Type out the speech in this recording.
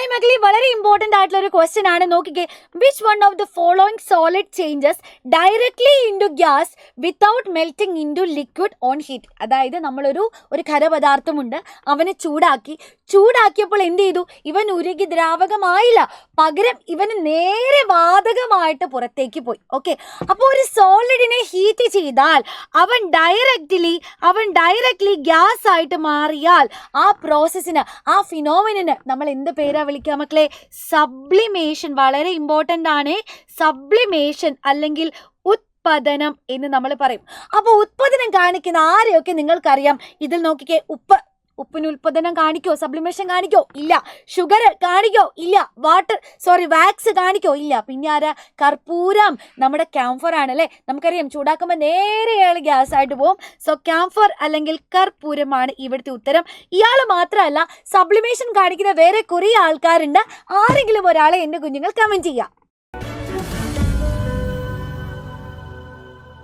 Hi മക്കളി, വളരെ important ആയിട്ടുള്ള ഒരു ക്വസ്റ്റ്യൻ ആണ്. നോക്കിക്കേ, which one of the following solid changes directly into gas without melting into liquid on heat. അതായത് നമ്മളൊരു ഖരപദാർത്ഥമുണ്ട്, അവനെ ചൂടാക്കിയപ്പോൾ എന്ത് ചെയ്തു? ഇവൻ ഉരുകി ദ്രാവകമായില്ല, പകരം ഇവന് നേരെ വാതകമായിട്ട് പുറത്തേക്ക് പോയി. ഓക്കെ, അപ്പോൾ ഒരു സോളിഡിനെ ഹീറ്റ് ചെയ്താൽ അവൻ ഡയറക്ട്ലി ഗ്യാസ് ആയിട്ട് മാറിയാൽ ആ പ്രോസസ്സിന്, ആ ഫിനോമിനന് നമ്മൾ എന്ത് പേരാ വിളിക്കുക മക്കളെ? സബ്ലിമേഷൻ. വളരെ ഇമ്പോർട്ടൻ്റ് ആണ്. സബ്ലിമേഷൻ അല്ലെങ്കിൽ ഉത്പതനം എന്ന് നമ്മൾ പറയും. അപ്പോൾ ഉത്പതനം കാണിക്കുന്ന ആരെയൊക്കെ നിങ്ങൾക്കറിയാം? ഇതിൽ നോക്കിക്കേ, ഉപ്പിന് ഉൽപ്പദനം കാണിക്കോ? സബ്ലിമേഷൻ കാണിക്കോ? ഇല്ല. ഷുഗർ കാണിക്കോ? ഇല്ല. വാക്സ് കാണിക്കോ? ഇല്ല. പിന്നെ ആരാ? കർപ്പൂരം. നമ്മുടെ ക്യാംഫർ ആണ് അല്ലേ? നമുക്കറിയാം, ചൂടാക്കുമ്പോൾ നേരെ ഗ്യാസ് ആയിട്ട് പോകും. സോ ക്യാംഫർ അല്ലെങ്കിൽ കർപ്പൂരമാണ് ഇവിടുത്തെ ഉത്തരം. ഇയാൾ മാത്രമല്ല, സബ്ലിമേഷൻ കാണിക്കുന്ന വേറെ കുറേ ആൾക്കാരുണ്ട്. ആരെങ്കിലും ഒരാളെ എൻ്റെ കുഞ്ഞുങ്ങൾ കമൻറ്റ് ചെയ്യാം.